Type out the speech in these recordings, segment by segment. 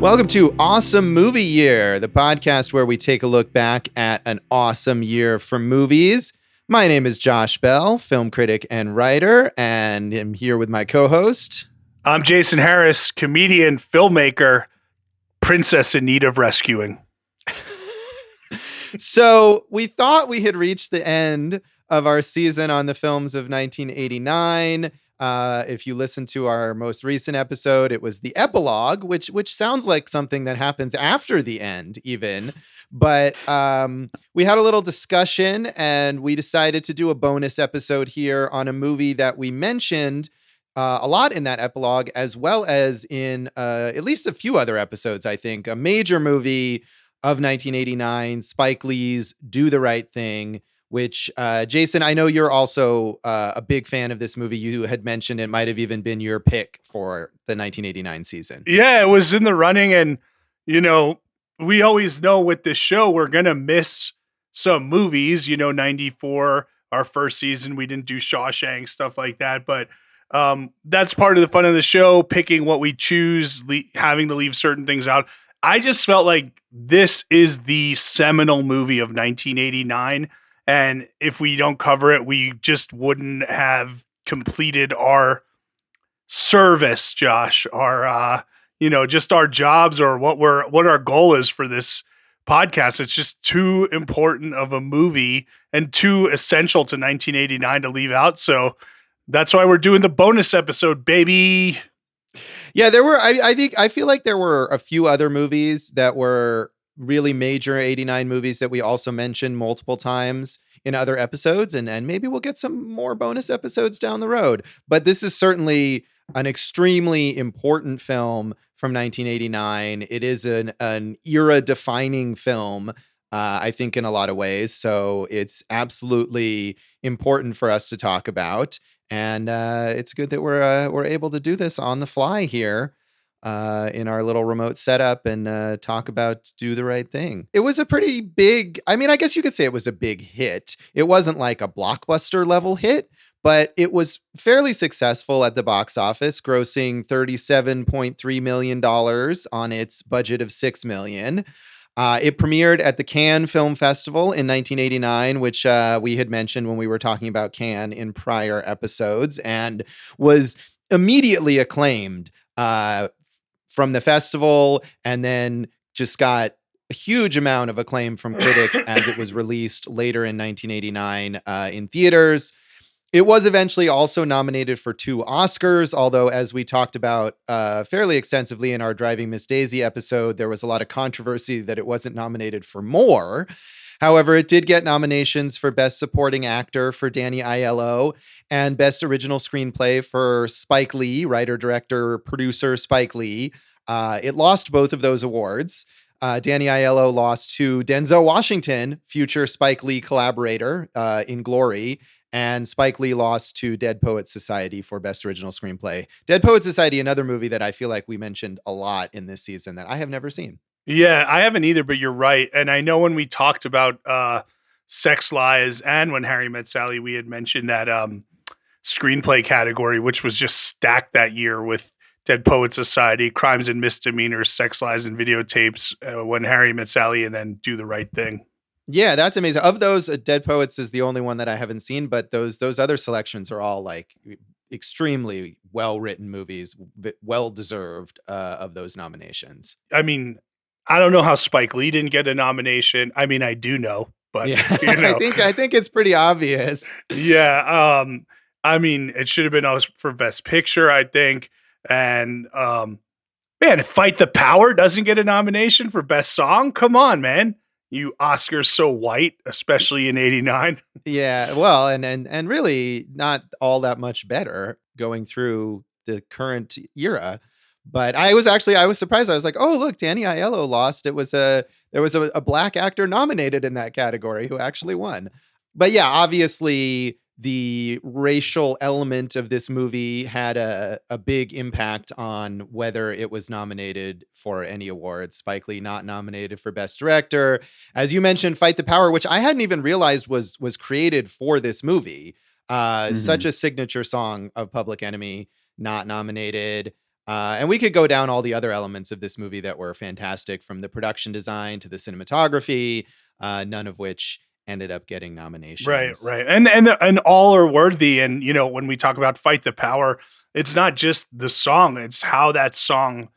Welcome to Awesome Movie Year, the podcast where we take a look back at an awesome year for movies. My name is Josh Bell, film critic and writer, and I'm here with my co-host. I'm Jason Harris, comedian, filmmaker, princess in need of rescuing. So we thought we had reached the end of our season on the films of 1989. If you listen to our most recent episode, it was the epilogue, which sounds like something that happens after the end even. But we had a little discussion and we decided to do a bonus episode here on a movie that we mentioned a lot in that epilogue, as well as in at least a few other episodes, I think. A major movie of 1989, Spike Lee's Do the Right Thing, which, Jason, I know you're also a big fan of this movie. You had mentioned it might have even been your pick for the 1989 season. Yeah, it was in the running. And, you know, we always know with this show, we're going to miss some movies. 94, our first season, we didn't do Shawshank, stuff like that. But that's part of the fun of the show, picking what we choose, having to leave certain things out. I just felt like this is the seminal movie of 1989. And if we don't cover it, we just wouldn't have completed our service, Josh, our, just our jobs or what our goal is for this podcast. It's just too important of a movie and too essential to 1989 to leave out. So that's why we're doing the bonus episode, baby. Yeah, there were, I feel like there were a few other movies that were really major 89 movies that we also mentioned multiple times in other episodes, and maybe we'll get some more bonus episodes down the road. But this is certainly an extremely important film from 1989. It is an era-defining film, I think, in a lot of ways. So it's absolutely important for us to talk about. And it's good that we're able to do this on the fly here in our little remote setup and talk about Do the Right Thing. It was a pretty big, I guess you could say it was a big hit. It wasn't like a blockbuster level hit, but it was fairly successful at the box office, grossing $37.3 million on its budget of $6 million. It premiered at the Cannes Film Festival in 1989, which we had mentioned when we were talking about Cannes in prior episodes, and was immediately acclaimed from the festival, and then just got a huge amount of acclaim from critics as it was released later in 1989 in theaters. It was eventually also nominated for 2 Oscars, although, as we talked about fairly extensively in our Driving Miss Daisy episode, there was a lot of controversy that it wasn't nominated for more. However, it did get nominations for Best Supporting Actor for Danny Aiello and Best Original Screenplay for Spike Lee, writer, director, producer Spike Lee. It lost both of those awards. Danny Aiello lost to Denzel Washington, future Spike Lee collaborator in Glory, and Spike Lee lost to Dead Poets Society for Best Original Screenplay. Dead Poets Society, another movie that I feel like we mentioned a lot in this season that I have never seen. Yeah, I haven't either, but you're right. And I know when we talked about Sex Lies and When Harry Met Sally, we had mentioned that screenplay category, which was just stacked that year with Dead Poets Society, Crimes and Misdemeanors, Sex Lies and Videotapes, When Harry Met Sally, and then Do the Right Thing. Yeah, that's amazing. Of those, Dead Poets is the only one that I haven't seen, but those other selections are all like extremely well-written movies, well-deserved of those nominations. I don't know how Spike Lee didn't get a nomination. I do know, but yeah. I think it's pretty obvious. Yeah. It should have been for Best Picture, I think. And Fight the Power doesn't get a nomination for Best Song. Come on, man. You Oscars so white, especially in 89. Yeah, well, and really not all that much better going through the current era. But I was surprised. I was like, oh, look, Danny Aiello lost. There was a black actor nominated in that category who actually won. But yeah, obviously the racial element of this movie had a big impact on whether it was nominated for any awards. Spike Lee not nominated for Best Director. As you mentioned, Fight the Power, which I hadn't even realized was created for this movie. Such a signature song of Public Enemy, not nominated. And we could go down all the other elements of this movie that were fantastic, from the production design to the cinematography, none of which ended up getting Right, nominations. right. And all are worthy. And you know, when we talk about Fight the Power, it's not just the song, it's how that song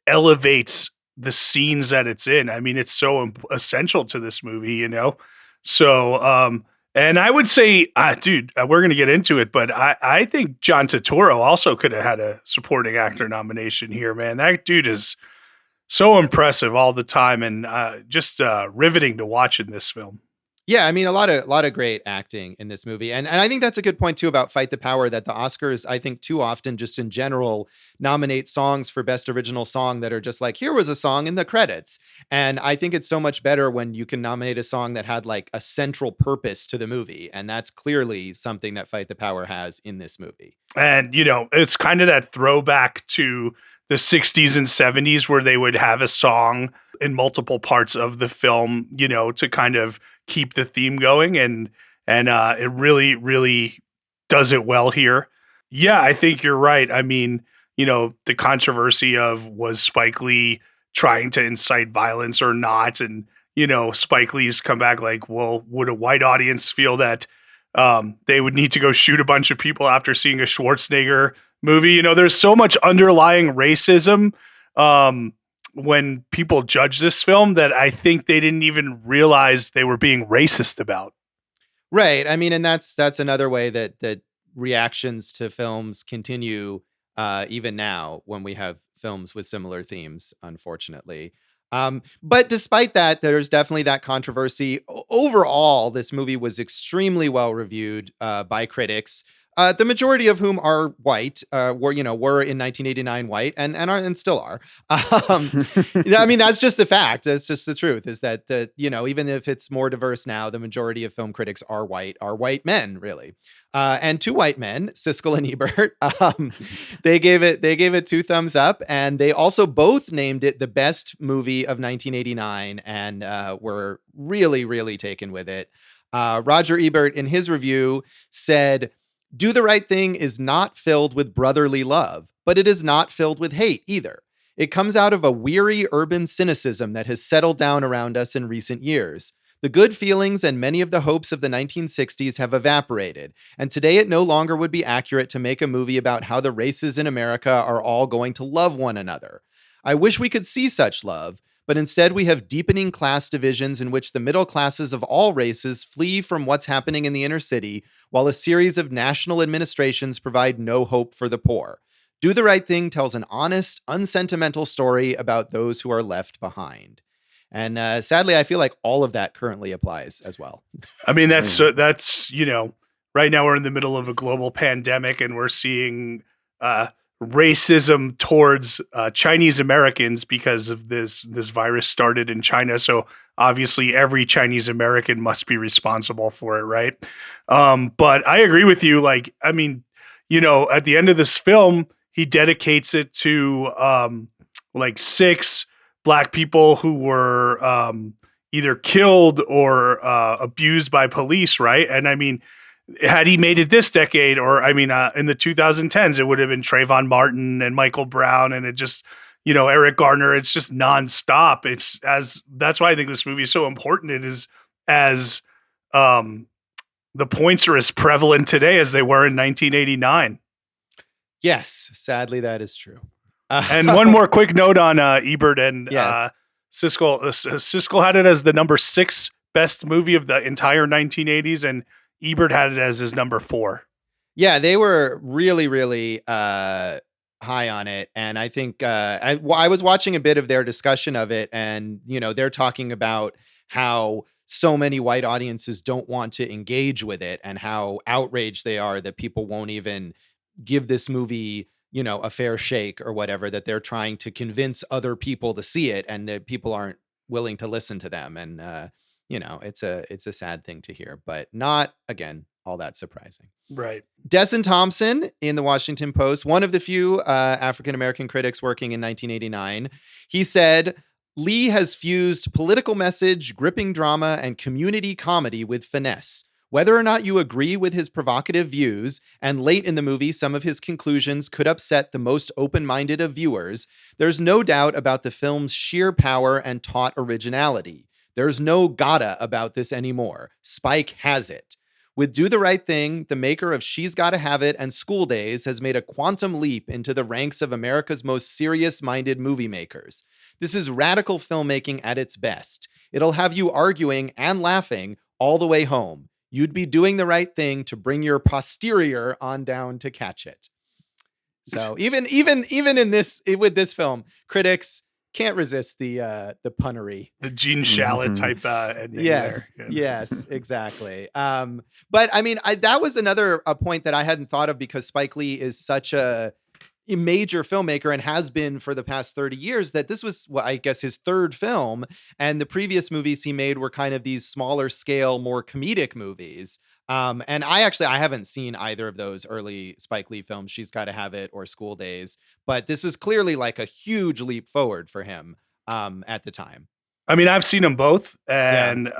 elevates the scenes that it's in. I mean, it's so essential to this movie, you know? So, and I would say, dude, we're going to get into it, but I think John Turturro also could have had a supporting actor nomination here, man. That dude is so impressive all the time and just riveting to watch in this film. Yeah, I mean, a lot of great acting in this movie, and I think that's a good point too about Fight the Power, that the Oscars, I think, too often, just in general, nominate songs for Best Original Song that are just like, here was a song in the credits, and I think it's so much better when you can nominate a song that had like a central purpose to the movie, and that's clearly something that Fight the Power has in this movie. And, you know, it's kind of that throwback to the 60s and 70s where they would have a song in multiple parts of the film, you know, to kind of keep the theme going. And it really, really does it well here. Yeah, I think you're right. I mean, you know, the controversy of was Spike Lee trying to incite violence or not? And, you know, Spike Lee's come back like, well, would a white audience feel that they would need to go shoot a bunch of people after seeing a Schwarzenegger movie? You know, there's so much underlying racism when people judge this film that I think they didn't even realize they were being racist about. Right. I mean, and that's another way that reactions to films continue, even now when we have films with similar themes, unfortunately. But despite that, there's definitely that controversy. Overall, this movie was extremely well reviewed by critics. The majority of whom are white, were in 1989 white, and still are. Um, I mean, that's just the fact. That's just the truth. Is that even if it's more diverse now, the majority of film critics are white men, really. And two white men, Siskel and Ebert, they gave it two thumbs up, and they also both named it the best movie of 1989, and were really, really taken with it. Roger Ebert, in his review, said, "Do the Right Thing is not filled with brotherly love, but it is not filled with hate either. It comes out of a weary urban cynicism that has settled down around us in recent years. The good feelings and many of the hopes of the 1960s have evaporated, and today it no longer would be accurate to make a movie about how the races in America are all going to love one another. I wish we could see such love, but instead we have deepening class divisions in which the middle classes of all races flee from what's happening in the inner city, while a series of national administrations provide no hope for the poor. Do the Right Thing tells an honest, unsentimental story about those who are left behind." And sadly, I feel like all of that currently applies as well. I mean, that's you know, right now we're in the middle of a global pandemic, and we're seeing racism towards Chinese Americans because of this virus started in China. So obviously, every Chinese American must be responsible for it, right? But I agree with you. Like, I mean, you know, at the end of this film, he dedicates it to like six black people who were either killed or abused by police, right? And I mean, had he made it this decade, or I mean, in the 2010s, it would have been Trayvon Martin and Michael Brown, and it just, you know, Eric Garner. It's just nonstop. It's as That's why I think this movie is so important. It is as the points are as prevalent today as they were in 1989. Yes, sadly, that is true. And one more quick note on Ebert and Yes. Siskel. Siskel had it as the number 6 best movie of the entire 1980s, and Ebert had it as his number 4. Yeah, they were really, really high on it, and I think I was watching a bit of their discussion of it, and they're talking about how so many white audiences don't want to engage with it, and how outraged they are that people won't even give this movie a fair shake or whatever, that they're trying to convince other people to see it, and that people aren't willing to listen to them. And it's a sad thing to hear, but not, again, all that surprising. Right. Desson Thompson in the Washington Post, one of the few African-American critics working in 1989, he said, "Lee has fused political message, gripping drama, and community comedy with finesse. Whether or not you agree with his provocative views, and late in the movie, some of his conclusions could upset the most open-minded of viewers, there's no doubt about the film's sheer power and taut originality. There's no gotta about this anymore. Spike has it. With Do the Right Thing, the maker of She's Gotta Have It and School Days has made a quantum leap into the ranks of America's most serious-minded movie makers. This is radical filmmaking at its best. It'll have you arguing and laughing all the way home. You'd be doing the right thing to bring your posterior on down to catch it. So even in this, with this film, critics can't resist the punnery, the Gene Shalit type ending. Yes, there. yes, exactly. But I mean, that was another point that I hadn't thought of, because Spike Lee is such a major filmmaker and has been for the past 30 years, that this was, well, I guess, his third film, and the previous movies he made were kind of these smaller scale, more comedic movies. And I haven't seen either of those early Spike Lee films, She's Gotta Have It or School Days, but this is clearly like a huge leap forward for him at the time. I mean, I've seen them both, and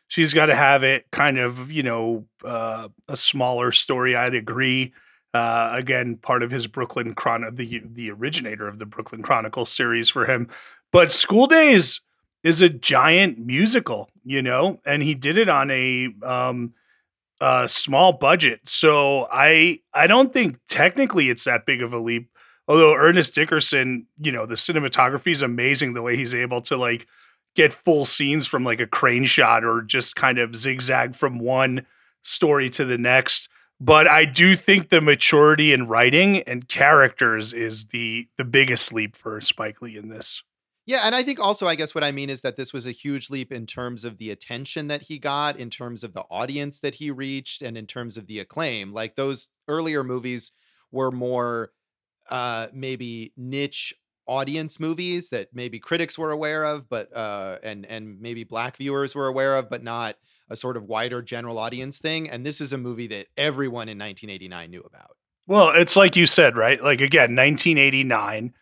She's Gotta Have It, kind of, a smaller story. I'd agree. Again, part of his Brooklyn the originator of the Brooklyn Chronicle series for him. But School Days is a giant musical, and he did it on a small budget. So I don't think technically it's that big of a leap. Although Ernest Dickerson, the cinematography is amazing, the way he's able to like get full scenes from like a crane shot, or just kind of zigzag from one story to the next. But I do think the maturity in writing and characters is the biggest leap for Spike Lee in this. Yeah, and I think also, I guess what I mean is that this was a huge leap in terms of the attention that he got, in terms of the audience that he reached, and in terms of the acclaim. Like, those earlier movies were more maybe niche audience movies that maybe critics were aware of, but and maybe black viewers were aware of, but not a sort of wider general audience thing. And this is a movie that everyone in 1989 knew about. Well, it's like you said, right? Like, again, 1989,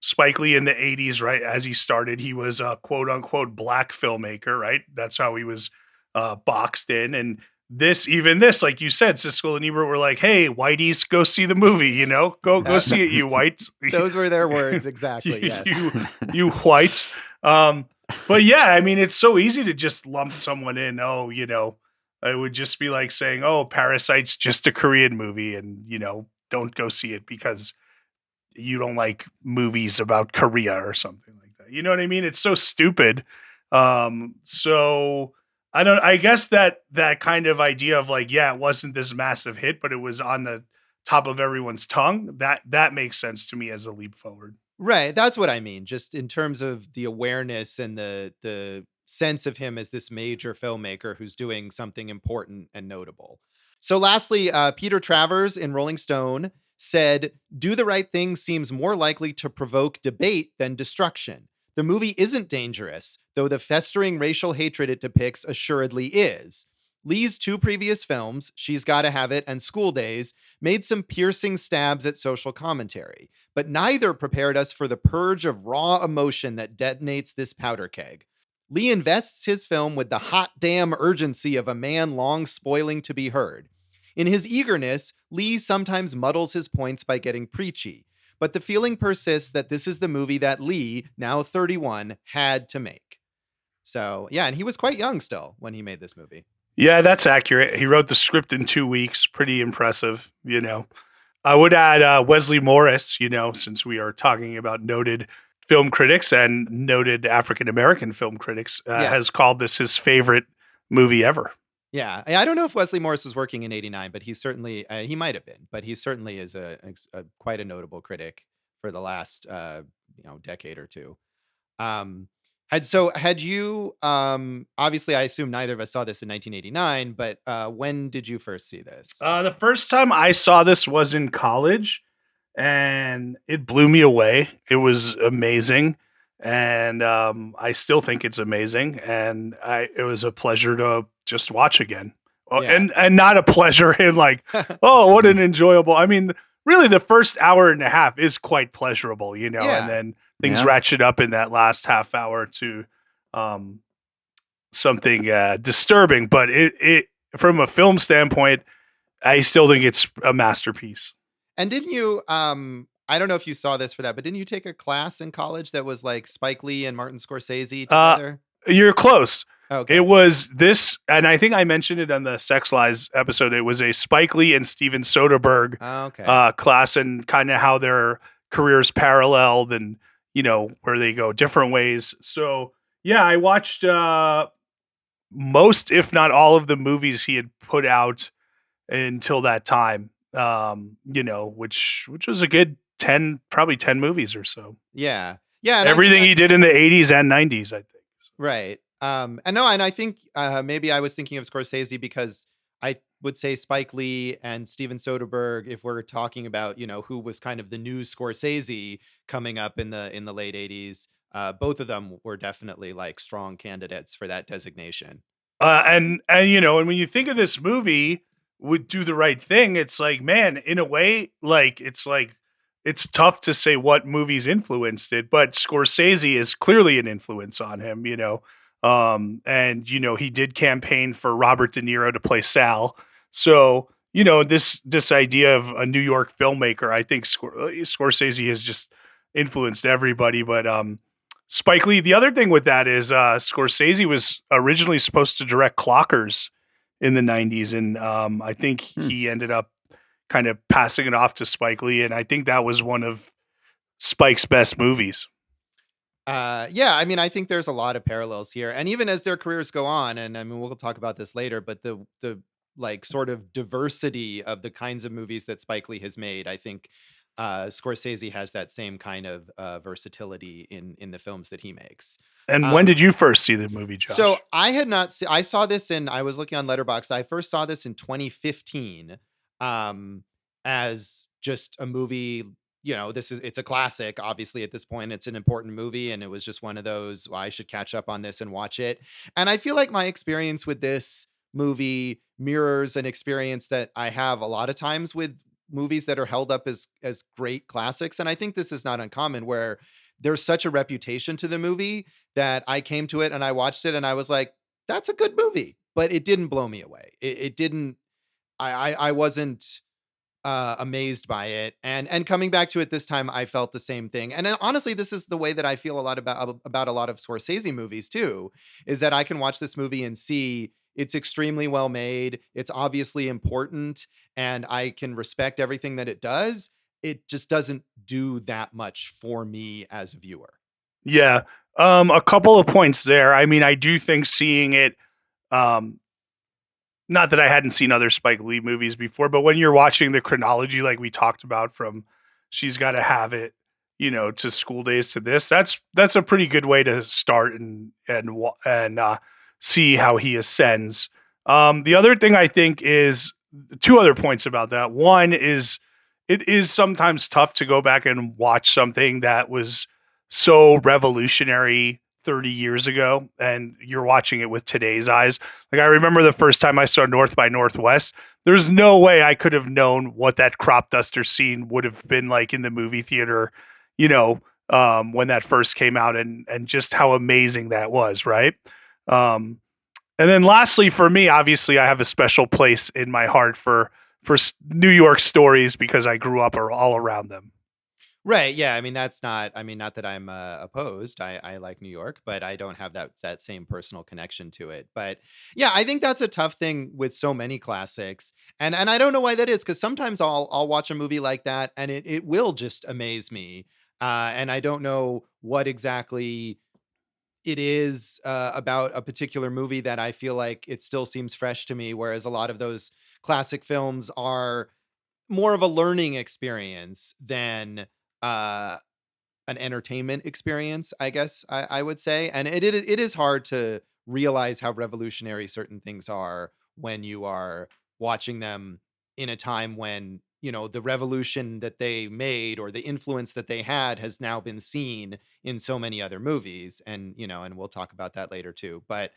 Spike Lee in the 80s, right? As he started, he was a quote unquote black filmmaker, right? That's how he was boxed in. And this, like you said, Siskel and Ebert were like, "Hey, whiteys, go see the movie, go see it, you whites." Those were their words. Exactly. Yes. you whites. But yeah, I mean, it's so easy to just lump someone in. Oh, it would just be like saying, "Oh, Parasite's just a Korean movie," and don't go see it because you don't like movies about Korea or something like that. You know what I mean? It's so stupid. So I guess that kind of idea of like, yeah, it wasn't this massive hit, but it was on the top of everyone's tongue. That makes sense to me as a leap forward. Right. That's what I mean. Just in terms of the awareness and the sense of him as this major filmmaker who's doing something important and notable. So lastly, Peter Travers in Rolling Stone said, "Do the Right Thing seems more likely to provoke debate than destruction. The movie isn't dangerous, though the festering racial hatred it depicts assuredly is. Lee's two previous films, She's Gotta Have It and School Days, made some piercing stabs at social commentary, but neither prepared us for the purge of raw emotion that detonates this powder keg. Lee invests his film with the hot damn urgency of a man long spoiling to be heard. In his eagerness, Lee sometimes muddles his points by getting preachy, but the feeling persists that this is the movie that Lee, now 31, had to make." So, yeah, and he was quite young still when he made this movie. Yeah, that's accurate. He wrote the script in 2 weeks. Pretty impressive, I would add Wesley Morris, since we are talking about noted film critics and noted African-American film critics, has called this his favorite movie ever. Yeah, I don't know if Wesley Morris was working in '89, but he certainly he might have been. But he certainly is a quite a notable critic for the last decade or two. Had you obviously, I assume neither of us saw this in 1989, but when did you first see this? The first time I saw this was in college, and it blew me away. It was amazing. And I still think it's amazing, and it was a pleasure to just watch again. Yeah. And not a pleasure in like, oh, what an enjoyable. I mean, really, the first hour and a half is quite pleasurable, and then things ratchet up in that last half hour to something disturbing, but it from a film standpoint, I still think it's a masterpiece. And didn't you I don't know if you saw this for that, but didn't you take a class in college that was like Spike Lee and Martin Scorsese Uh, together? you're close. It Okay. was this, and I think I mentioned it on the Sex Lies episode. It was a Spike Lee and Steven Soderbergh Okay. class, and kind of how their careers paralleled, and where they go different ways. So yeah, I watched most, if not all, of the movies he had put out until that time. Which was a good 10, probably 10 movies or so. Yeah. Yeah, and I think Everything that he did in the 80s and 90s, I think. right. And no, and I think maybe I was thinking of Scorsese because I would say Spike Lee and Steven Soderbergh, if we're talking about, who was kind of the new Scorsese coming up in the late 80s, both of them were definitely like strong candidates for that designation. And when you think of this movie, would do the right thing. It's like, man, in a way, it's tough to say what movies influenced it, but Scorsese is clearly an influence on him. And he did campaign for Robert De Niro to play Sal. So this idea of a New York filmmaker, I think Scorsese has just influenced everybody. But Spike Lee. The other thing with that is Scorsese was originally supposed to direct Clockers in the 90s, and I think Hmm. he ended up kind of passing it off to Spike Lee, and I think that was one of Spike's best movies. Yeah, I mean, I think there's a lot of parallels here, and even as their careers go on, and I mean, we'll talk about this later, but the like sort of diversity of the kinds of movies that Spike Lee has made, I think Scorsese has that same kind of versatility in the films that he makes. And when Um, did you first see the movie, so Josh? I had not se I saw this in I was looking on Letterboxd. I first saw this in 2015, um, as just a movie, it's a classic, obviously, at this point, it's an important movie, and it was just one of those, "Well, I should catch up on this and watch it." And I feel like my experience with this movie mirrors an experience that I have a lot of times with movies that are held up as great classics, and I think this is not uncommon, where there's such a reputation to the movie that I came to it and I watched it and I was like, "That's a good movie," but it didn't blow me away. It didn't. I wasn't amazed by it, and coming back to it this time, I felt the same thing. And then, honestly, this is the way that I feel a lot about a lot of Scorsese movies too. Is that I can watch this movie and see it's extremely well made. It's obviously important, and I can respect everything that it does. It just doesn't do that much for me as a viewer. Yeah. A couple of points there. I mean, I do think seeing it, um, not that I hadn't seen other Spike Lee movies before, but when you're watching the chronology, like we talked about, from She's Gotta Have It, to School Days to this, that's a pretty good way to start and see how he ascends. The other thing I think is two other points about that. One is it is sometimes tough to go back and watch something that was so revolutionary 30 years ago, and you're watching it with today's eyes. Like, I remember the first time I saw North by Northwest, there's no way I could have known what that crop duster scene would have been like in the movie theater, when that first came out, and just how amazing that was, right? Um, and then lastly, for me, obviously, I have a special place in my heart for New York stories because I grew up all around them. Right. Yeah. I mean, that's not. I mean, not that I'm opposed. I like New York, but I don't have that same personal connection to it. But yeah, I think that's a tough thing with so many classics, and I don't know why that is, because sometimes I'll watch a movie like that and it will just amaze me, and I don't know what exactly it is about a particular movie that I feel like it still seems fresh to me, whereas a lot of those classic films are more of a learning experience than uh an entertainment experience, I guess I would say. And it is hard to realize how revolutionary certain things are when you are watching them in a time when, the revolution that they made or the influence that they had has now been seen in so many other movies. And, and we'll talk about that later too. But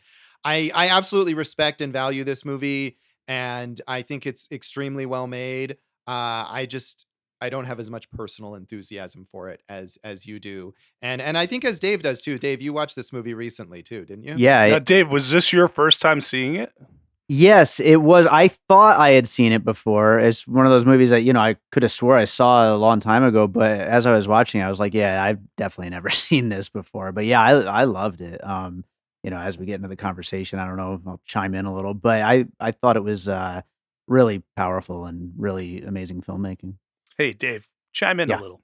I absolutely respect and value this movie, and I think it's extremely well made. I just I don't have as much personal enthusiasm for it as you do. And I think as Dave does too. Dave, you watched this movie recently too, didn't you? Yeah, Now, Dave, was this your first time seeing it? yes, it was. I thought I had seen it before. It's one of those movies that, I could have swore I saw a long time ago, but as I was watching, I was like, yeah, I've definitely never seen this before. But yeah, I loved it. As we get into the conversation, I don't know if I'll chime in a little, but I thought it was really powerful and really amazing filmmaking. Hey, Dave, chime in a Yeah. little.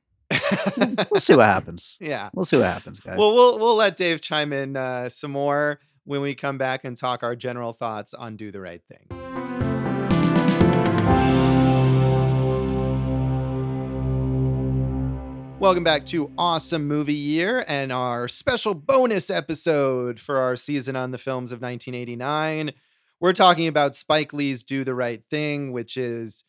We'll see what happens. Yeah. We'll see what happens, guys. Well, we'll let Dave chime in some more when we come back and talk our general thoughts on Do the Right Thing. Welcome back to Awesome Movie Year and our special bonus episode for our season on the films of 1989. We're talking about Spike Lee's Do the Right Thing, which is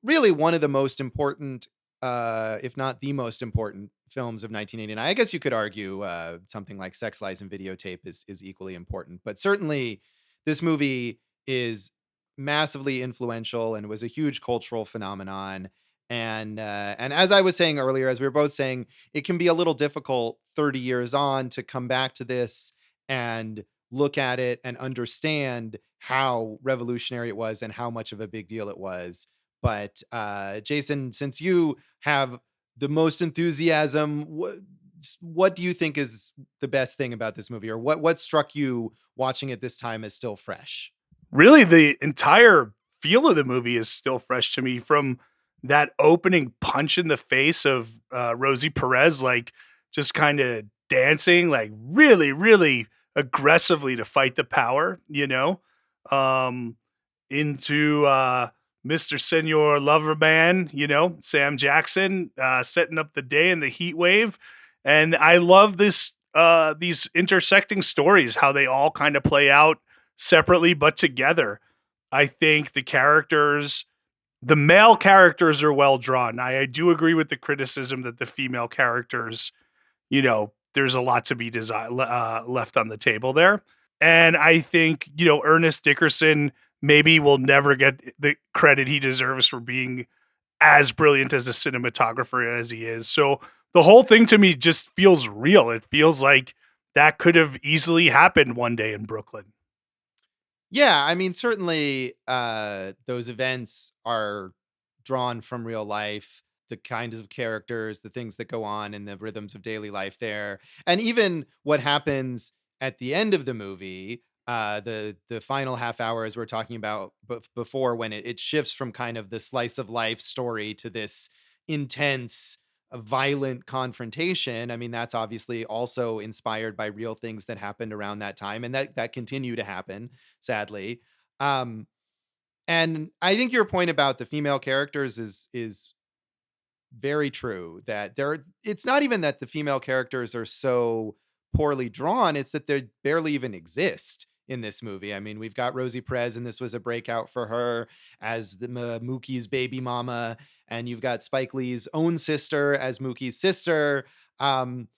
really one of the most important, if not the most important, films of 1989. I guess you could argue something like Sex, Lies, and Videotape is equally important, but certainly this movie is massively influential and was a huge cultural phenomenon. And as I was saying earlier, as we were both saying, it can be a little difficult 30 years on to come back to this and look at it and understand how revolutionary it was and how much of a big deal it was. But Jason, since you have the most enthusiasm, what do you think is the best thing about this movie, or what struck you watching it this time as still fresh? Really, the entire feel of the movie is still fresh to me, from that opening punch in the face of Rosie Perez, like just kind of dancing, like really, really aggressively to fight the power, um, into Mr. Senor Loverman, Sam Jackson, setting up the day in the heat wave. And I love these intersecting stories, how they all kind of play out separately but together. I think the male characters are well drawn. I do agree with the criticism that the female characters, there's a lot to be left on the table there. And I think, Ernest Dickerson maybe will never get the credit he deserves for being as brilliant as a cinematographer as he is. So the whole thing to me just feels real. It feels like that could have easily happened one day in Brooklyn. Yeah, I mean, certainly those events are drawn from real life, the kinds of characters, the things that go on, and the rhythms of daily life there. And even what happens at the end of the movie, the final half hour, as we're talking about before, when it shifts from kind of the slice of life story to this intense, violent confrontation. I mean, that's obviously also inspired by real things that happened around that time and that continue to happen, sadly. Um, and I think your point about the female characters is very true, that it's not even that the female characters are so poorly drawn, it's that they barely even exist in this movie. I mean, we've got Rosie Perez, and this was a breakout for her as the Mookie's baby mama, and you've got Spike Lee's own sister as Mookie's sister. And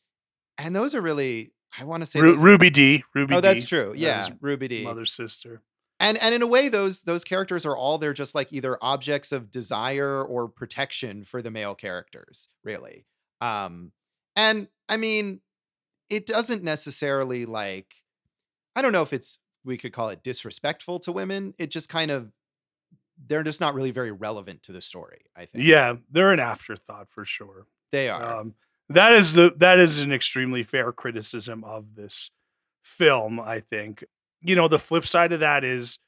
those are really, I want to say Ruby D. Oh, that's true. Yeah, Ruby D. Mother's sister. And in a way, those characters are all, they're just like either objects of desire or protection for the male characters, really. And I mean, it doesn't necessarily, like, I don't know if we could call it disrespectful to women. It just kind of, they're just not really very relevant to the story, I think. Yeah, they're an afterthought for sure. They are. That is an extremely fair criticism of this film, I think. The flip side of that is,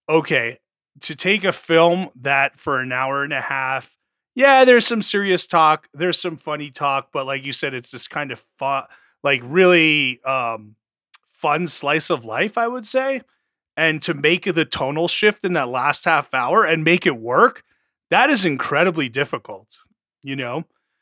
okay, to take a film that for an hour and a half, yeah, there's some serious talk, there's some funny talk, but like you said, it's this kind of fun, like really fun slice of life, I would say. And to make the tonal shift in that last half hour and make it work, that is incredibly difficult,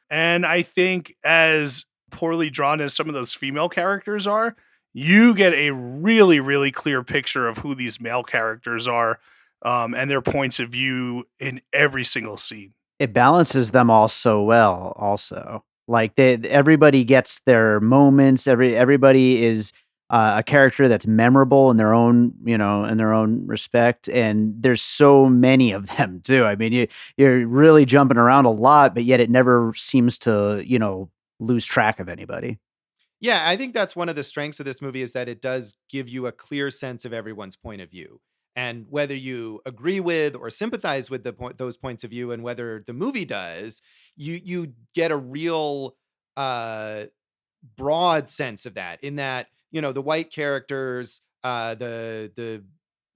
And I think as poorly drawn as some of those female characters are, you get a really, really clear picture of who these male characters are, and their points of view in every single scene. It balances them all so well also. Like everybody gets their moments, everybody is a character that's memorable in their own, in their own respect. And there's so many of them too. I mean, you're really jumping around a lot, but yet it never seems to, lose track of anybody. Yeah, I think that's one of the strengths of this movie is that it does give you a clear sense of everyone's point of view. And whether you agree with or sympathize with those points of view, and whether the movie does, you get a real uh, broad sense of that. In that, the white characters, the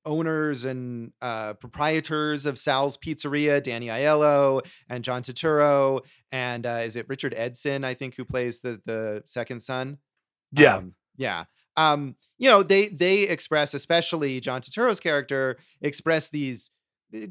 owners and proprietors of Sal's Pizzeria, Danny Aiello and John Turturro, and is it Richard Edson, I think, who plays the second son? Yeah. Yeah. They express, especially John Turturro's character, express these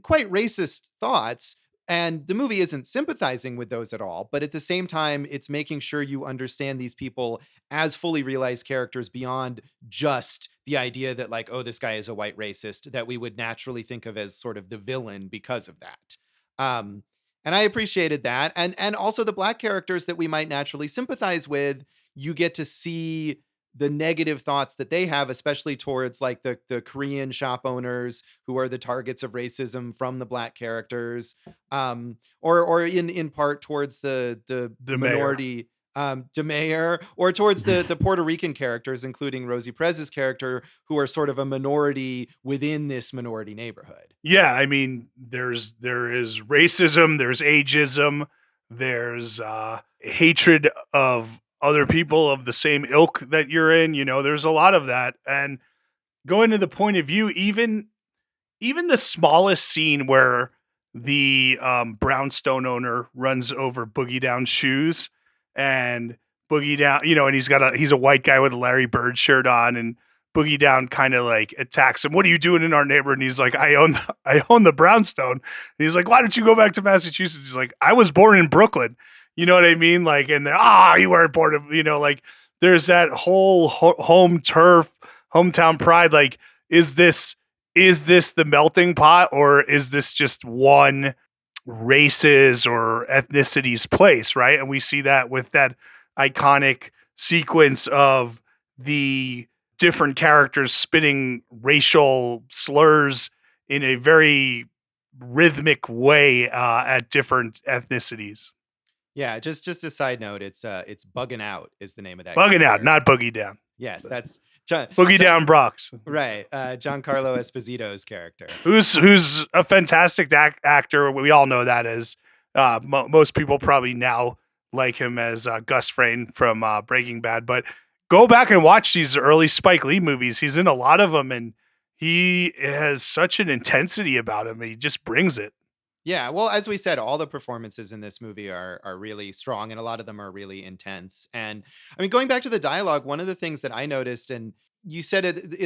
quite racist thoughts. And the movie isn't sympathizing with those at all. But at the same time, it's making sure you understand these people as fully realized characters beyond just the idea that, like, oh, this guy is a white racist that we would naturally think of as sort of the villain because of that. Um, and I appreciated that. And also the black characters that we might naturally sympathize with, you get to see the negative thoughts that they have, especially towards like the Korean shop owners who are the targets of racism from the black characters, or in part towards the The mayor. minority, Mayor, or towards the Puerto Rican characters, including Rosie Perez's character, who are sort of a minority within this minority neighborhood. Yeah, I mean, there is racism, there's ageism, there's hatred of other people of the same ilk that you're in. There's a lot of that. And going to the point of view, even the smallest scene where the brownstone owner runs over Boogie Down's shoes, and Boogie Down, and he's a white guy with a Larry Bird shirt on, and Boogie Down kind of like attacks him. What are you doing in our neighborhood? And he's like, I own the brownstone. And he's like, why don't you go back to Massachusetts? He's like, I was born in Brooklyn. You know what I mean? Like, and you weren't born like there's that whole home turf, hometown pride. Like, is this the melting pot, or is this just one race's or ethnicity's place, right? And we see that with that iconic sequence of the different characters spitting racial slurs in a very rhythmic way at different ethnicities. Yeah, just a side note, it's Bugging Out is the name of that Bugging Out, character. not Boogie Down. Yes, that's Boogie Down Brox. Right. Giancarlo Esposito's character. Who's a fantastic actor. We all know that as most people probably now like him as Gus Fring from Breaking Bad. But go back and watch these early Spike Lee movies. He's in a lot of them, and he has such an intensity about him. He just brings it. Yeah, well, as we said, all the performances in this movie are really strong, and a lot of them are really intense. And I mean, going back to the dialogue, one of the things that I noticed, and you said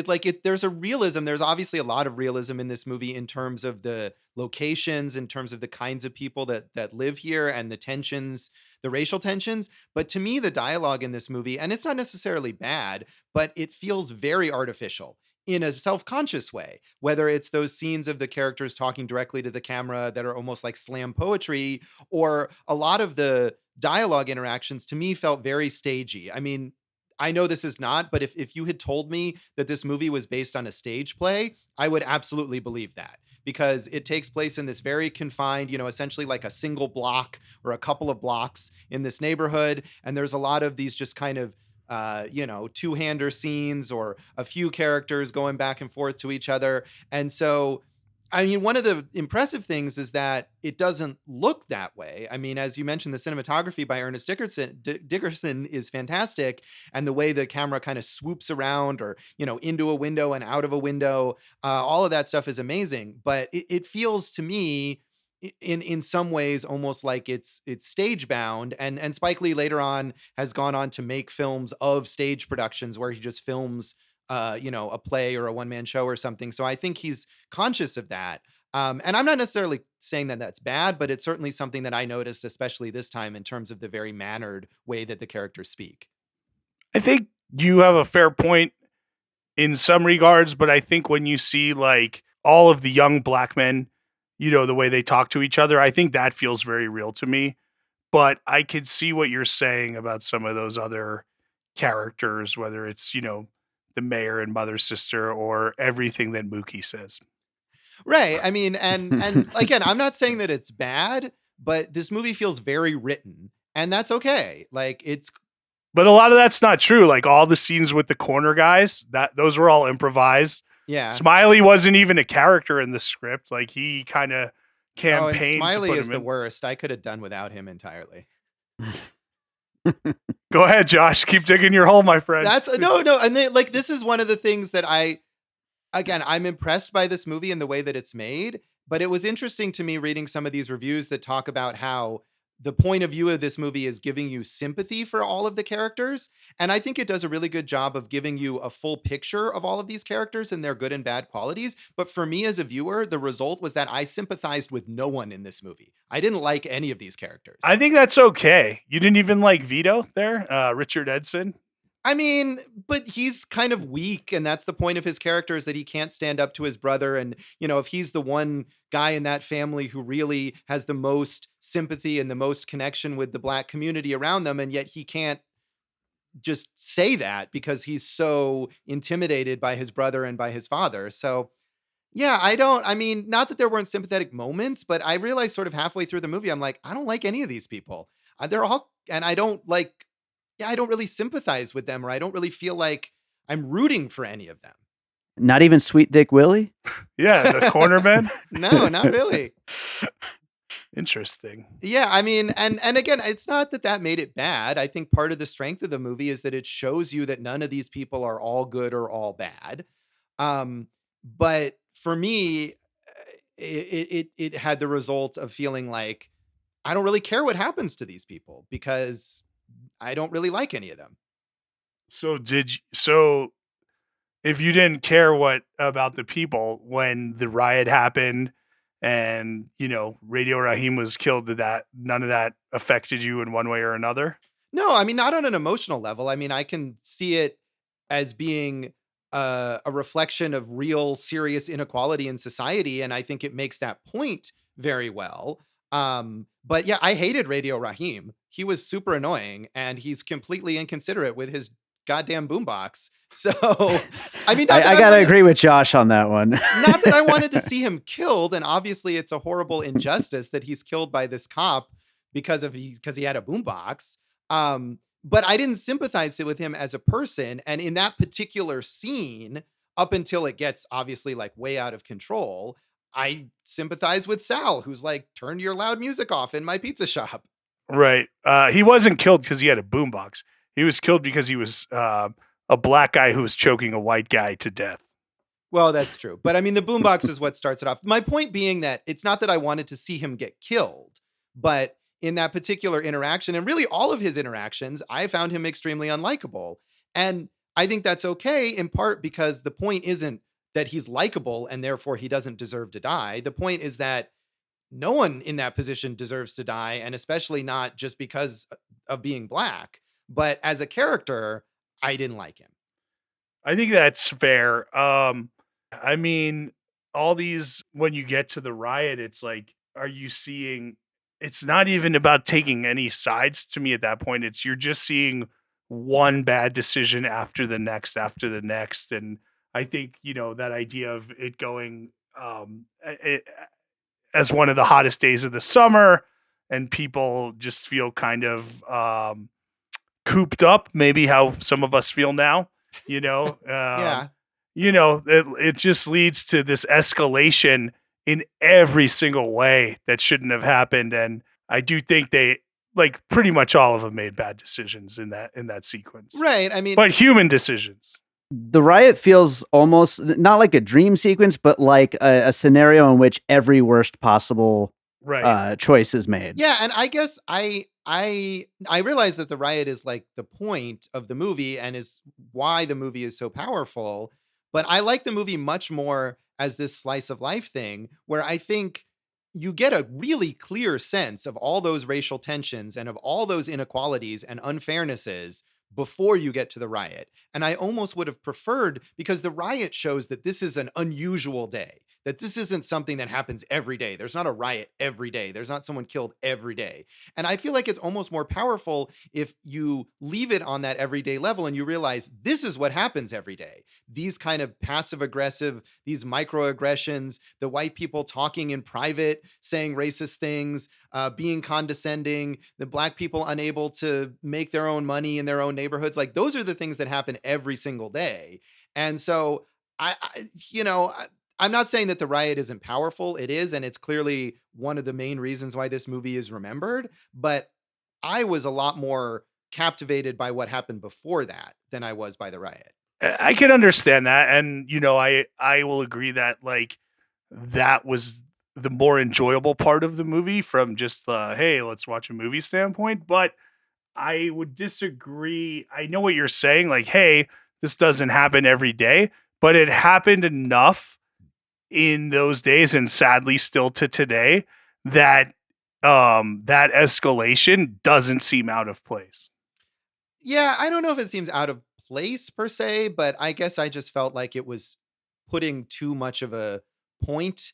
there's a realism. There's obviously a lot of realism in this movie in terms of the locations, in terms of the kinds of people that live here, and the tensions, the racial tensions. But to me, the dialogue in this movie, and it's not necessarily bad, but it feels very artificial in a self-conscious way, whether it's those scenes of the characters talking directly to the camera that are almost like slam poetry, or a lot of the dialogue interactions to me felt very stagey. I mean, I know this is not, but if you had told me that this movie was based on a stage play, I would absolutely believe that, because it takes place in this very confined, essentially like a single block or a couple of blocks in this neighborhood. And there's a lot of these just kind of two-hander scenes, or a few characters going back and forth to each other. And so, I mean, one of the impressive things is that it doesn't look that way. I mean, as you mentioned, the cinematography by Ernest Dickerson is fantastic. And the way the camera kind of swoops around, or, into a window and out of a window, all of that stuff is amazing. But it feels to me in some ways almost like it's stage bound. And Spike Lee later on has gone on to make films of stage productions where he just films a play or a one-man show or something. So I think he's conscious of that. And I'm not necessarily saying that that's bad, but it's certainly something that I noticed, especially this time, in terms of the very mannered way that the characters speak. I think you have a fair point in some regards, but I think when you see like all of the young black men, the way they talk to each other, I think that feels very real to me. But I could see what you're saying about some of those other characters, whether it's, the mayor and mother sister or everything that Mookie says. Right. I mean, and again, I'm not saying that it's bad, but this movie feels very written, and that's okay. Like it's But a lot of that's not true. Like all the scenes with the corner guys, those were all improvised. yeah. Smiley wasn't even a character in the script. Like he kind of Oh, and campaigned to Smiley put is him the in. worst. I could have done without him entirely. Go ahead, Josh. Keep digging your hole, my friend. That's no, and like this is one of the things that I'm impressed by this movie and the way that it's made, but it was interesting to me reading some of these reviews that talk about how the point of view of this movie is giving you sympathy for all of the characters. And I think it does a really good job of giving you a full picture of all of these characters and their good and bad qualities. But for me as a viewer, the result was that I sympathized with no one in this movie. I didn't like any of these characters. I think that's okay. You didn't even like Vito there, Richard Edson. I mean, but he's kind of weak, and that's the point of his character is that he can't stand up to his brother. And, if he's the one guy in that family who really has the most sympathy and the most connection with the Black community around them, and yet he can't just say that because he's so intimidated by his brother and by his father. So, yeah, I mean, not that there weren't sympathetic moments, but I realized sort of halfway through the movie, I'm like, I don't like any of these people. They're all, and I don't like, yeah, I don't really sympathize with them, or I don't really feel like I'm rooting for any of them. Not even Sweet Dick Willie? Yeah, the cornerman. No, not really. Interesting. Yeah, I mean, and again, it's not that made it bad. I think part of the strength of the movie is that it shows you that none of these people are all good or all bad. But for me, it had the result of feeling like I don't really care what happens to these people because I don't really like any of them. So if you didn't care what about the people when the riot happened and Radio Raheem was killed, did that none of that affected you in one way or another? No, I mean, not on an emotional level. I mean, I can see it as being a reflection of real serious inequality in society, and I think it makes that point very well. But yeah, I hated Radio Raheem. He was super annoying, and he's completely inconsiderate with his goddamn boombox. So, I mean, I gotta agree with Josh on that one. not that I wanted to see him killed, and obviously it's a horrible injustice that he's killed by this cop because he had a boombox. But I didn't sympathize with him as a person, and in that particular scene, up until it gets obviously like way out of control, I sympathize with Sal, who's like, "Turn your loud music off in my pizza shop." Right. He wasn't killed because he had a boombox. He was killed because he was a black guy who was choking a white guy to death. Well, that's true. But I mean, the boombox is what starts it off. My point being that it's not that I wanted to see him get killed, but in that particular interaction, and really all of his interactions, I found him extremely unlikable. And I think that's okay, in part because the point isn't that he's likable and therefore he doesn't deserve to die. The point is that no one in that position deserves to die, and especially not just because of being black. But as a character, I didn't like him. I think that's fair. I mean, all these, when you get to the riot, it's like, are you seeing, it's not even about taking any sides to me at that point. It's you're just seeing one bad decision after the next, after the next. And I think, that idea of it going as one of the hottest days of the summer and people just feel kind of cooped up, maybe how some of us feel now, Yeah. it just leads to this escalation in every single way that shouldn't have happened. And I do think they, like, pretty much all of them made bad decisions in that sequence. Right. I mean, but human decisions. The riot feels almost not like a dream sequence, but like a scenario in which every worst possible choice is made. Yeah, and I guess I realize that the riot is like the point of the movie and is why the movie is so powerful. But I like the movie much more as this slice of life thing where I think you get a really clear sense of all those racial tensions and of all those inequalities and unfairnesses before you get to the riot. And I almost would have preferred, because the riot shows that this is an unusual day. that this isn't something that happens every day. There's not a riot every day. There's not someone killed every day. And I feel like it's almost more powerful if you leave it on that everyday level and you realize this is what happens every day. These kind of passive aggressive, these microaggressions, the white people talking in private, saying racist things, being condescending, the black people unable to make their own money in their own neighborhoods. Like those are the things that happen every single day. And so I'm not saying that the riot isn't powerful. It is, and it's clearly one of the main reasons why this movie is remembered. But I was a lot more captivated by what happened before that than I was by the riot. I can understand that, and I will agree that like that was the more enjoyable part of the movie from just hey, let's watch a movie standpoint. But I would disagree. I know what you're saying, like, hey, this doesn't happen every day, but it happened enough in those days, and sadly still to today, that that escalation doesn't seem out of place. Yeah, I don't know if it seems out of place per se, but I guess I just felt like it was putting too much of a point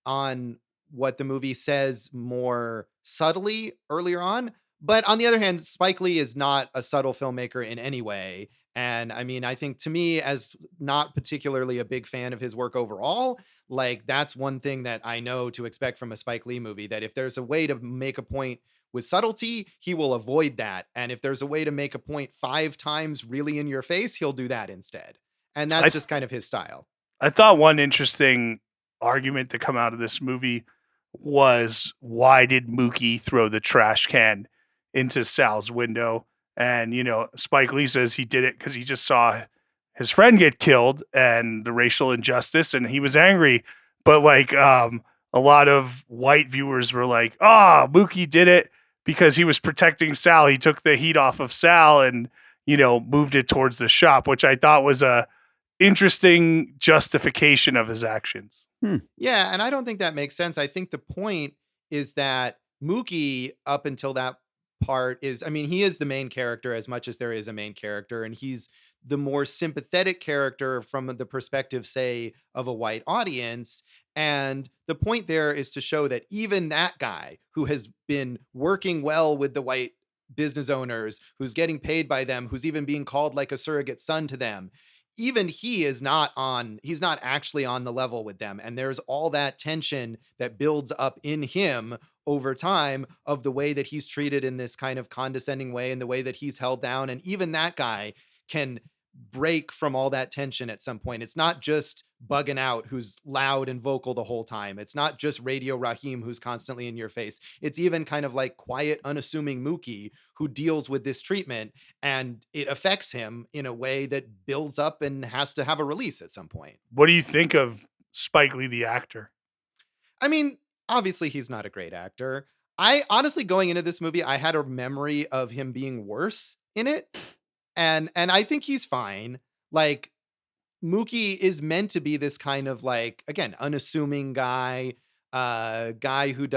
on what the movie says more subtly earlier on. But on the other hand, Spike Lee is not a subtle filmmaker in any way. And I mean, I think to me, as not particularly a big fan of his work overall, like that's one thing that I know to expect from a Spike Lee movie, that if there's a way to make a point with subtlety, he will avoid that. And if there's a way to make a point 5 times really in your face, he'll do that instead. And that's just kind of his style. I thought one interesting argument to come out of this movie was, why did Mookie throw the trash can into Sal's window? And, Spike Lee says he did it because he just saw his friend get killed and the racial injustice, and he was angry. But like a lot of white viewers were like, Mookie did it because he was protecting Sal. He took the heat off of Sal and, moved it towards the shop, which I thought was a interesting justification of his actions. Yeah, and I don't think that makes sense. I think the point is that Mookie, up until that part, he is the main character as much as there is a main character, and he's the more sympathetic character from the perspective, say, of a white audience. And the point there is to show that even that guy who has been working well with the white business owners, who's getting paid by them, who's even being called like a surrogate son to them, even he's not actually on the level with them. And there's all that tension that builds up in him over time of the way that he's treated in this kind of condescending way and the way that he's held down. And even that guy can break from all that tension at some point. It's not just Bugging Out, who's loud and vocal the whole time. It's not just Radio Raheem, who's constantly in your face. It's even kind of like quiet, unassuming Mookie, who deals with this treatment, and it affects him in a way that builds up and has to have a release at some point. What do you think of Spike Lee, the actor? I mean, obviously he's not a great actor. I honestly, going into this movie, I had a memory of him being worse in it. And I think he's fine. Like, Mookie is meant to be this kind of like, again, unassuming guy who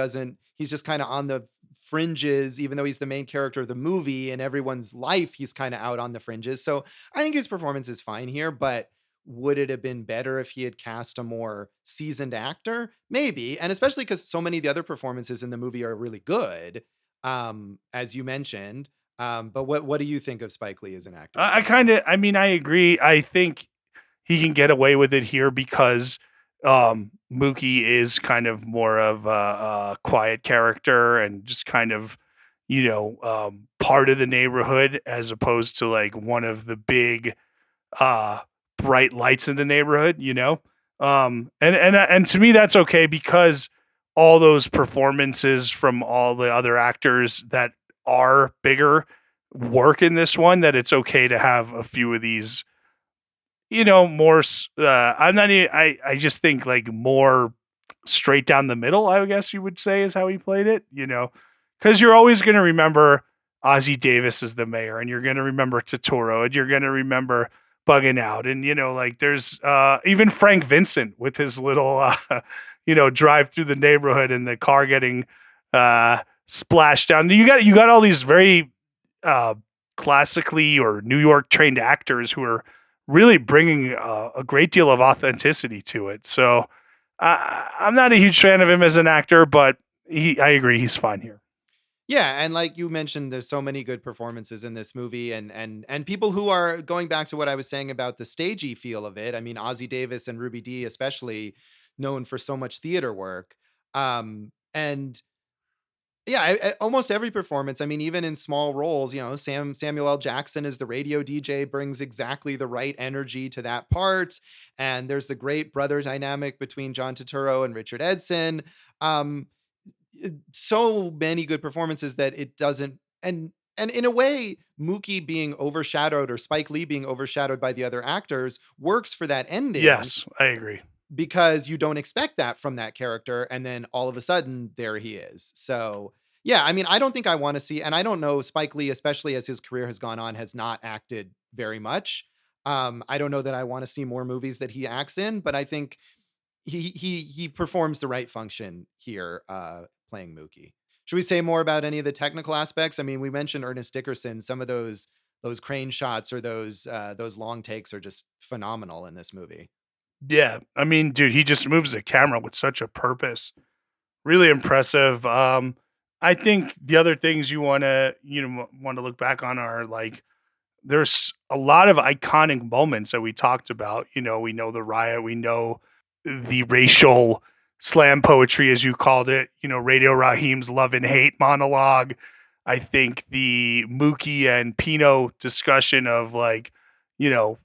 he's just kind of on the fringes, even though he's the main character of the movie. In everyone's life, he's kind of out on the fringes. So I think his performance is fine here, but would it have been better if he had cast a more seasoned actor? Maybe. And especially because so many of the other performances in the movie are really good, as you mentioned. But what do you think of Spike Lee as an actor? I agree. I think he can get away with it here because Mookie is kind of more of a quiet character and just kind of, part of the neighborhood, as opposed to like one of the big bright lights in the neighborhood, and to me that's okay, because all those performances from all the other actors that are bigger work in this one, that it's okay to have a few of these, more I just think like more straight down the middle, I guess you would say, is how he played it, because you're always going to remember Ossie Davis as the mayor, and you're going to remember Turturro, and you're going to remember Bugging Out, and like there's even Frank Vincent with his little drive through the neighborhood and the car getting splashed down. You got all these very classically or New York trained actors who are really bringing a great deal of authenticity to it. So I'm not a huge fan of him as an actor, but I agree he's fine here. Yeah, and like you mentioned, there's so many good performances in this movie, and people who are going back to what I was saying about the stagey feel of it. I mean, Ossie Davis and Ruby Dee, especially known for so much theater work. And yeah, almost every performance. I mean, even in small roles, Samuel L. Jackson as the radio DJ brings exactly the right energy to that part. And there's the great brother dynamic between John Turturro and Richard Edson. Um, so many good performances that it doesn't. And in a way, Mookie being overshadowed or Spike Lee being overshadowed by the other actors works for that ending. Yes, I agree. Because you don't expect that from that character, and then all of a sudden there he is. So yeah, I mean, I don't think I want to see, and I don't know, Spike Lee, especially as his career has gone on, has not acted very much. I don't know that I want to see more movies that he acts in, but I think he performs the right function here, playing Mookie. Should we say more about any of the technical aspects? I mean, we mentioned Ernest Dickerson. Some of those crane shots or those long takes are just phenomenal in this movie. Yeah, I mean, dude, he just moves the camera with such a purpose. Really impressive. I think the other things you want to look back on are like there's a lot of iconic moments that we talked about. We know the riot, we know the racial slam poetry, as you called it. Radio Raheem's love and hate monologue. I think the Mookie and Pino discussion of like,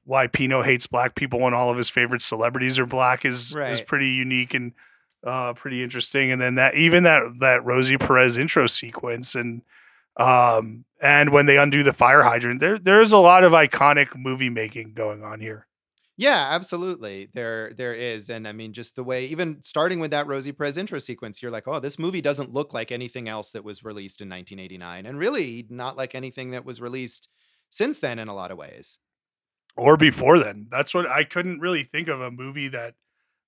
why Pino hates black people when all of his favorite celebrities are black is Right. pretty unique and pretty interesting. And then that Rosie Perez intro sequence and when they undo the fire hydrant, there's a lot of iconic movie making going on here. Yeah, absolutely. There is. And I mean, just the way, even starting with that Rosie Perez intro sequence, you're like, oh, this movie doesn't look like anything else that was released in 1989. And really not like anything that was released since then in a lot of ways. Or before then. That's what I couldn't really think of a movie that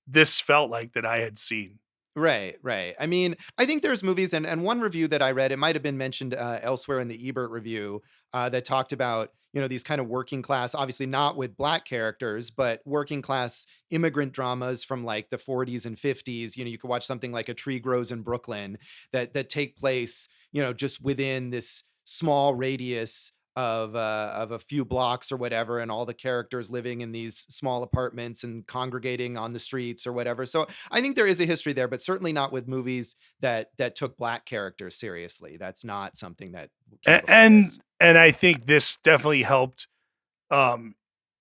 this felt like that I had seen. Right, right. I mean, I think there's movies, and one review that I read, it might have been mentioned elsewhere in the Ebert review, that talked about, these kind of working class, obviously not with black characters, but working class immigrant dramas from like the 40s and 50s. You could watch something like A Tree Grows in Brooklyn that take place, just within this small radius of a few blocks or whatever, and all the characters living in these small apartments and congregating on the streets or whatever. So I think there is a history there, but certainly not with movies that took black characters seriously. That's not something that came before this. And I think this definitely helped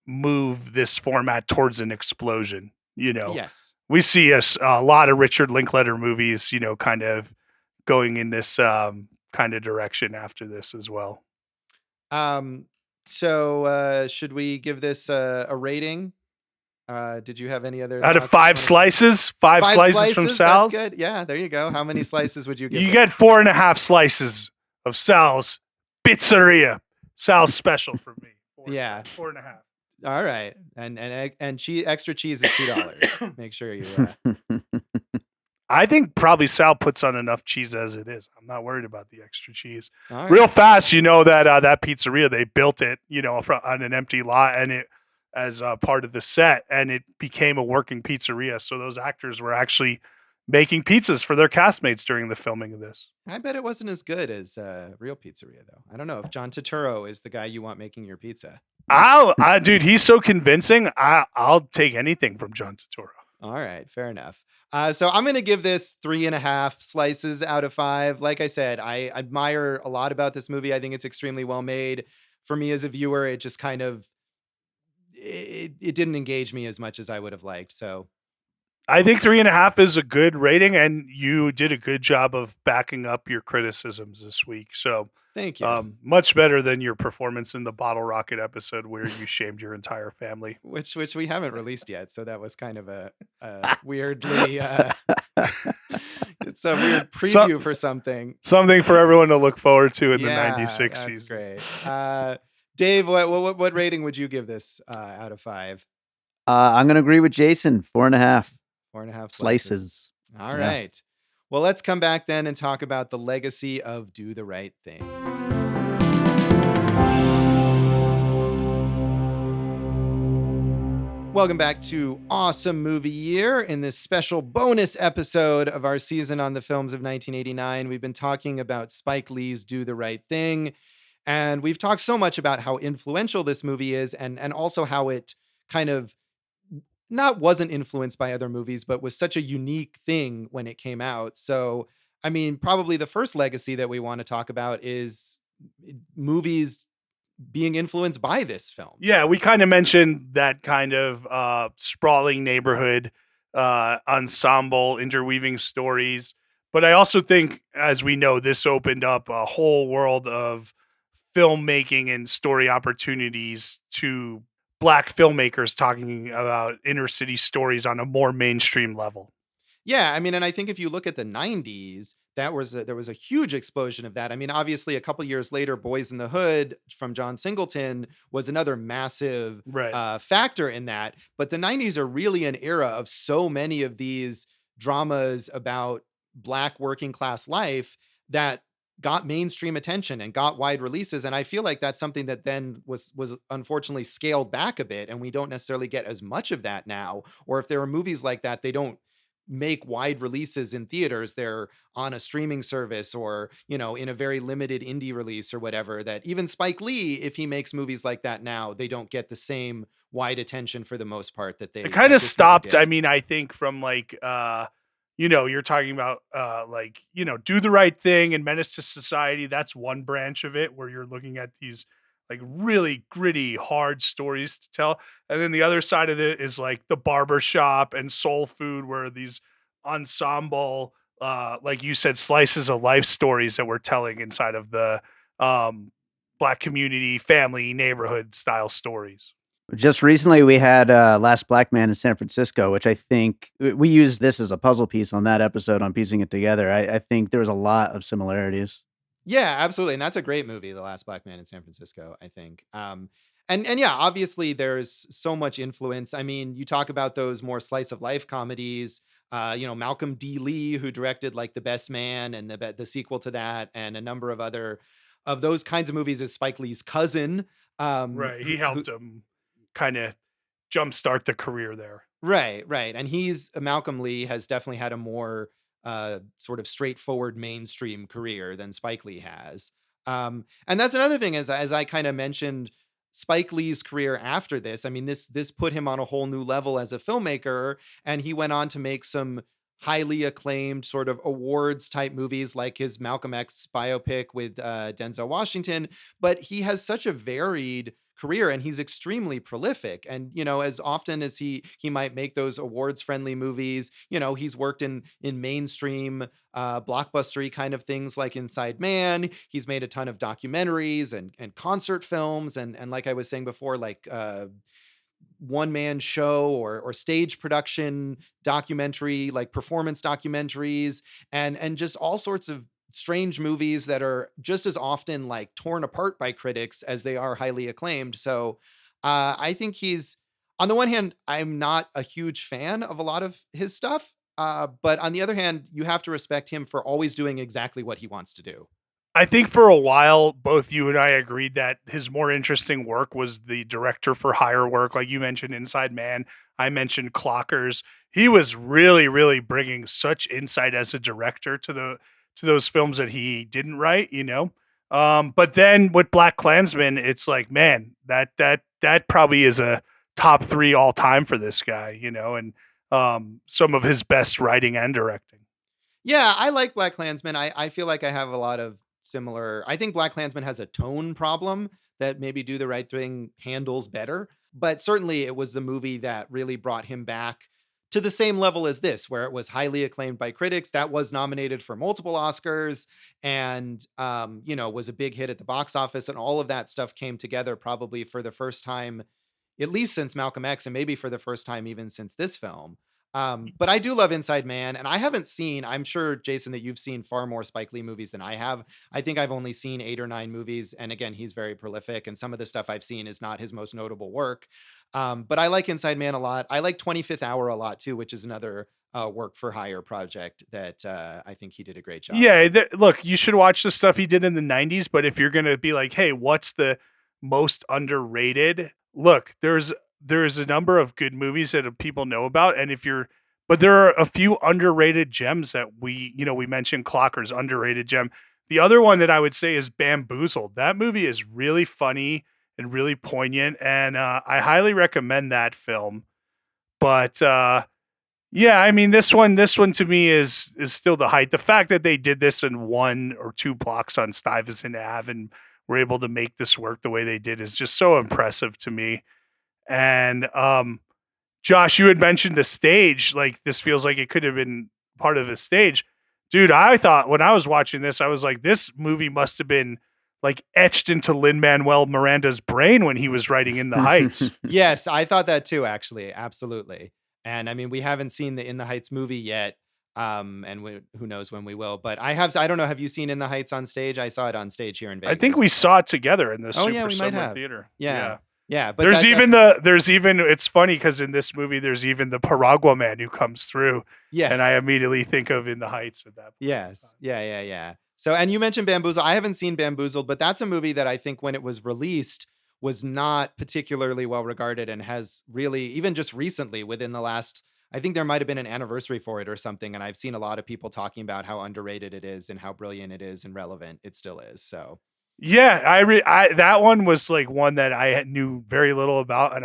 move this format towards an explosion. Yes. We see a lot of Richard Linklater movies, kind of going in this kind of direction after this as well. So should we give this a rating? Did you have any other out of thoughts? 5 slices? Five slices from Sal's? That's good. Yeah, there you go. How many slices would you give? You get 4.5 slices of Sal's Pizzeria. Sal's special for me. 4.5. All right. And cheese, extra cheese is $2. Make sure you I think probably Sal puts on enough cheese as it is. I'm not worried about the extra cheese. Right. Real fast, that pizzeria, they built it, on an empty lot, and it as part of the set, and it became a working pizzeria. So those actors were actually making pizzas for their castmates during the filming of this. I bet it wasn't as good as real pizzeria, though. I don't know if John Turturro is the guy you want making your pizza. Dude, he's so convincing. I'll take anything from John Turturro. All right, fair enough. So I'm going to give this 3.5 slices out of 5. Like I said, I admire a lot about this movie. I think it's extremely well made. For me as a viewer, it just kind of, it didn't engage me as much as I would have liked. So I think 3.5 is a good rating, and you did a good job of backing up your criticisms this week. So thank you. Much better than your performance in the Bottle Rocket episode where you shamed your entire family, which we haven't released yet. So that was kind of a weirdly, it's a weird preview for something for everyone to look forward to in the 96 season. That's great. Dave, what rating would you give this out of 5? I'm going to agree with Jason. 4.5. 4.5 slices. All right. Well, let's come back then and talk about the legacy of Do the Right Thing. Welcome back to Awesome Movie Year. In this special bonus episode of our season on the films of 1989, we've been talking about Spike Lee's Do the Right Thing. And we've talked so much about how influential this movie is and also how it kind of not wasn't influenced by other movies, but was such a unique thing when it came out. So, I mean, probably the first legacy that we want to talk about is movies being influenced by this film. Yeah, we kind of mentioned that kind of sprawling neighborhood ensemble, interweaving stories. But I also think, as we know, this opened up a whole world of filmmaking and story opportunities to Black filmmakers talking about inner city stories on a more mainstream level. Yeah, I mean, and I think if you look at the 90s, there was a huge explosion of that. I mean, obviously a couple years later, Boys in the Hood from John Singleton was another massive Right. factor in that. But the 90s are really an era of so many of these dramas about Black working class life that got mainstream attention and got wide releases. And I feel like that's something that then was unfortunately scaled back a bit, and we don't necessarily get as much of that now. Or if there are movies like that, they don't make wide releases in theaters. They're on a streaming service or, in a very limited indie release or whatever. That even Spike Lee, if he makes movies like that now, they don't get the same wide attention for the most part that It kind that of this movie stopped. did. I mean, I think from you're talking about Do the Right Thing and Menace to Society. That's one branch of it where you're looking at these like really gritty, hard stories to tell. And then the other side of it is like the barber shop and soul food, where these ensemble, like you said, slices of life stories that we're telling inside of the um, Black community, family, neighborhood style stories. Just recently, we had Last Black Man in San Francisco, which I think we used this as a puzzle piece on that episode on piecing it together. I think there was a lot of similarities. Yeah, absolutely. And that's a great movie, The Last Black Man in San Francisco, I think. And yeah, obviously there's so much influence. I mean, you talk about those more slice of life comedies, Malcolm D. Lee, who directed like The Best Man and the sequel to that, and a number of other of those kinds of movies is Spike Lee's cousin. Right. He helped him kind of jumpstart the career there. Right, right. And Malcolm Lee has definitely had a more sort of straightforward mainstream career than Spike Lee has. And that's another thing, as I kind of mentioned, Spike Lee's career after this. I mean, this put him on a whole new level as a filmmaker, and he went on to make some highly acclaimed sort of awards type movies like his Malcolm X biopic with Denzel Washington. But he has such a varied career, and he's extremely prolific. And as often as he might make those awards friendly movies, he's worked in mainstream blockbustery kind of things like Inside Man. He's made a ton of documentaries and concert films, and like I was saying before, like one man show or stage production documentary, like performance documentaries, and just all sorts of strange movies that are just as often like torn apart by critics as they are highly acclaimed. So I think he's, on the one hand, I'm not a huge fan of a lot of his stuff. But on the other hand, you have to respect him for always doing exactly what he wants to do. I think for a while, both you and I agreed that his more interesting work was the director for hire work. Like you mentioned, Inside Man. I mentioned Clockers. He was really, really bringing such insight as a director to those films that he didn't write. But then with Black Klansman, it's like, man, that probably is a top 3 all time for this guy. And some of his best writing and directing. Yeah, I like Black Klansman. I feel like I have a lot of similar. I think Black Klansman has a tone problem that maybe Do the Right Thing handles better. But certainly it was the movie that really brought him back to the same level as this, where it was highly acclaimed by critics, that was nominated for multiple Oscars, and was a big hit at the box office, and all of that stuff came together probably for the first time, at least since Malcolm X, and maybe for the first time even since this film. But I do love Inside Man, and I haven't seen, I'm sure, Jason, that you've seen far more Spike Lee movies than I have. I think I've only seen 8 or 9 movies, and again, he's very prolific, and some of the stuff I've seen is not his most notable work. But I like Inside Man a lot. I like 25th Hour a lot too, which is another work for hire project that I think he did a great job. Yeah, look, you should watch the stuff he did in the 90s, but if you're going to be like, hey, what's the most underrated? Look, there's there's a number of good movies that people know about, and but there are a few underrated gems that we mentioned. Clocker's underrated gem. The other one that I would say is Bamboozled. That movie is really funny and really poignant, and I highly recommend that film. But yeah, I mean this one to me is still the height. The fact that they did this in 1 or 2 blocks on Stuyvesant Ave and were able to make this work the way they did is just so impressive to me. And Josh, you had mentioned the stage. Like, this feels like it could have been part of the stage. Dude, I thought when I was watching this, I was like, this movie must have been like etched into Lin-Manuel Miranda's brain when he was writing In the Heights. Yes, I thought that too, actually. Absolutely. And I mean, we haven't seen the In the Heights movie yet. And who knows when we will, but I don't know. Have you seen In the Heights on stage? I saw it on stage here in Vegas. I think we saw it together in the Oh, yeah, Super we might Summer have. Theater. Yeah. Yeah, but there's even it's funny because in this movie there's even the Paragua man who comes through. Yes. And I immediately think of In the Heights at that point. Yes. Yeah. So, and you mentioned Bamboozled. I haven't seen Bamboozled, but that's a movie that I think when it was released was not particularly well regarded and has really, even just recently within the last, I think there might have been an anniversary for it or something. And I've seen a lot of people talking about how underrated it is and how brilliant it is and relevant it still is. So. Yeah, I that one was like one that I knew very little about,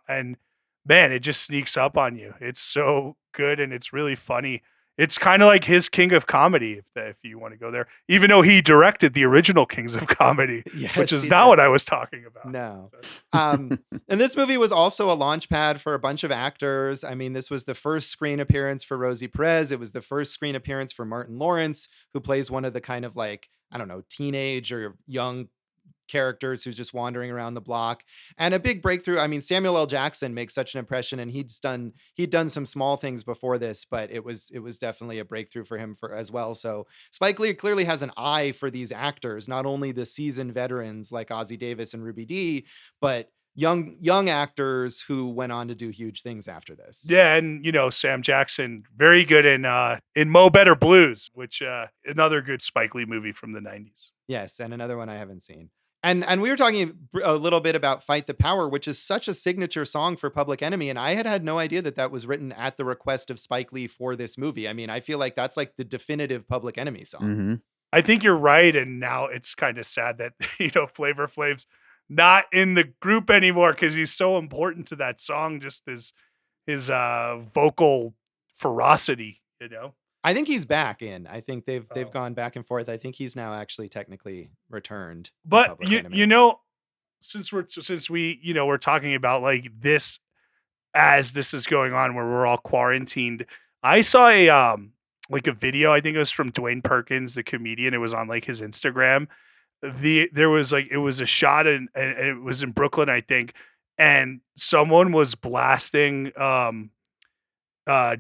and man, it just sneaks up on you. It's so good and it's really funny. It's kind of like his King of Comedy, if you want to go there. Even though he directed the original Kings of Comedy, Yes, which is he not did. what I was talking about. No. And this movie was also a launch pad for a bunch of actors. I mean, this was the first screen appearance for Rosie Perez. It was the first screen appearance for Martin Lawrence, who plays one of the kind of like, I don't know, teenage or young characters who's just wandering around the block. And a big breakthrough. I mean, Samuel L. Jackson makes such an impression, and he'd done some small things before this, but it was definitely a breakthrough for him as well. So Spike Lee clearly has an eye for these actors, not only the seasoned veterans like Ossie Davis and Ruby Dee, but young actors who went on to do huge things after this. Yeah, and Sam Jackson, very good in Mo Better Blues, which another good Spike Lee movie from the 90s. Yes, and another one I haven't seen. And we were talking a little bit about Fight the Power, which is such a signature song for Public Enemy. And I had no idea that was written at the request of Spike Lee for this movie. I mean, I feel like that's like the definitive Public Enemy song. Mm-hmm. I think you're right. And now it's kind of sad that, Flavor Flav's not in the group anymore because he's so important to that song. Just his vocal ferocity, I think he's back in. I think they've gone back and forth. I think he's now actually technically returned. But since we're talking about like this as this is going on where we're all quarantined, I saw a video. I think it was from Dwayne Perkins, the comedian. It was on like his Instagram. It was a shot and it was in Brooklyn, I think, and someone was blasting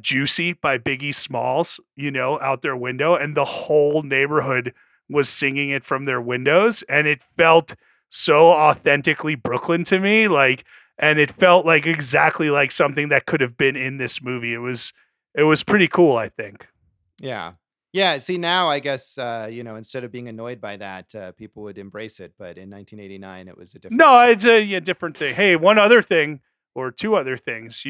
Juicy by Biggie Smalls, out their window, and the whole neighborhood was singing it from their windows, and it felt so authentically Brooklyn to me, and it felt like exactly like something that could have been in this movie. It was pretty cool, I think. Yeah. See, now I guess instead of being annoyed by that, people would embrace it. But in 1989, it was a different. No, it's a different thing. Hey, one other thing or two other things,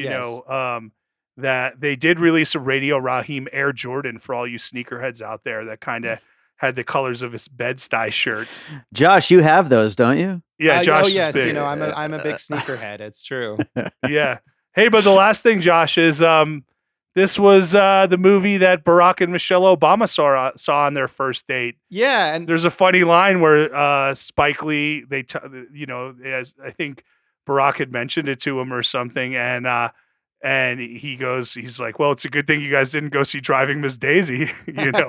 that they did release a Radio Raheem Air Jordan for all you sneakerheads out there that kind of had the colors of his Bed-Stuy shirt. Josh, you have those, don't you? Yeah, Josh. Yes, is big. I'm a big sneakerhead. It's true. Yeah. Hey, but the last thing, Josh, is this was the movie that Barack and Michelle Obama saw on their first date. Yeah, and there's a funny line where Spike Lee, as I think Barack had mentioned it to him or something, and he's like, well, it's a good thing you guys didn't go see Driving Miss Daisy,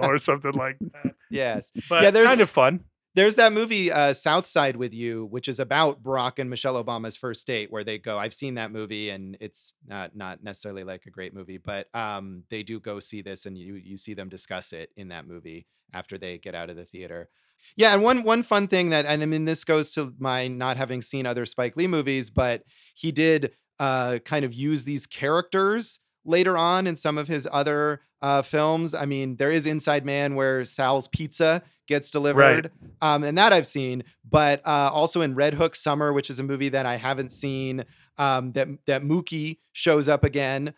or something like that. Yes. But yeah, there's kind of fun. There's that movie, South Side with You, which is about Barack and Michelle Obama's first date, where they go. I've seen that movie, and it's not necessarily like a great movie, but they do go see this, and you see them discuss it in that movie after they get out of the theater. Yeah, and one fun thing and I mean, this goes to my not having seen other Spike Lee movies, but he did kind of use these characters later on in some of his other films. I mean, there is Inside Man where Sal's Pizza gets delivered. And that I've seen, but also in Red Hook Summer, which is a movie that I haven't seen, that Mookie shows up again,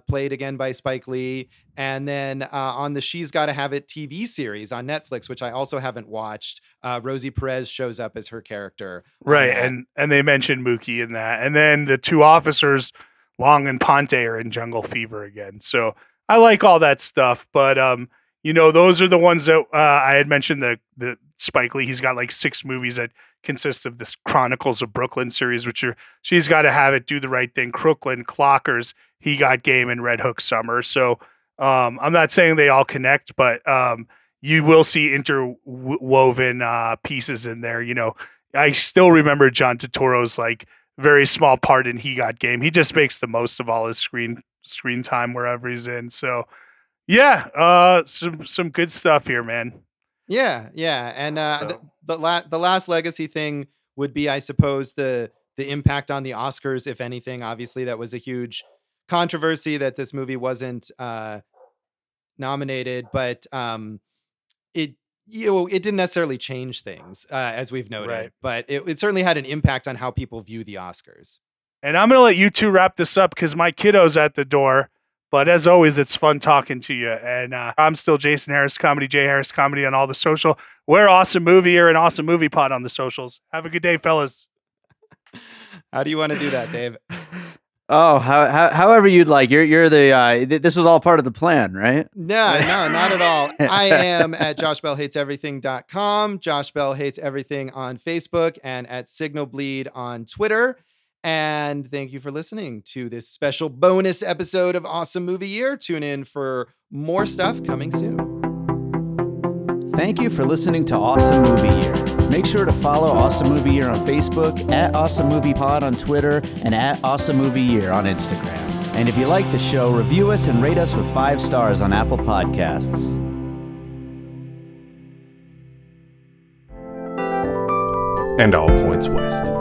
played again by Spike Lee. And then on the She's Gotta Have It TV series on Netflix, which I also haven't watched, Rosie Perez shows up as her character. Right, and they mentioned Mookie in that. And then the two officers, Long and Ponte, are in Jungle Fever again. So I like all that stuff. But, those are the ones that I had mentioned, the Spike Lee. He's got like 6 movies that consist of this Chronicles of Brooklyn series, which are She's Gotta Have It, Do the Right Thing, Crooklyn, Clockers, He Got Game, and Red Hook Summer. So I'm not saying they all connect, but you will see interwoven pieces in there. I still remember John Turturro's like very small part in He Got Game. He just makes the most of all his screen time wherever he's in. So yeah, some good stuff here, man. Yeah. And the last legacy thing would be, I suppose, the impact on the Oscars, if anything. Obviously, that was a huge controversy that this movie wasn't nominated, but it didn't necessarily change things, as we've noted, Right. but it certainly had an impact on how people view the Oscars. And I'm going to let you two wrap this up because my kiddo's at the door. But as always, it's fun talking to you. And I'm still Jason Harris Comedy, Jay Harris Comedy on all the social. We're Awesome Movie Year and Awesome Movie Pod on the socials. Have a good day, fellas. How do you want to do that, Dave? Oh, however you'd like. You're the this was all part of the plan, right? No, not at all. I am at joshbellhateseverything.com, Josh Bell Hates Everything on Facebook, and at Signal Bleed on Twitter. And thank you for listening to this special bonus episode of Awesome Movie Year. Tune in for more stuff coming soon. Thank you for listening to Awesome Movie Year. Make sure to follow Awesome Movie Year on Facebook, at Awesome Movie Pod on Twitter, and at Awesome Movie Year on Instagram. And if you like the show, review us and rate us with 5 stars on Apple Podcasts. And all points west.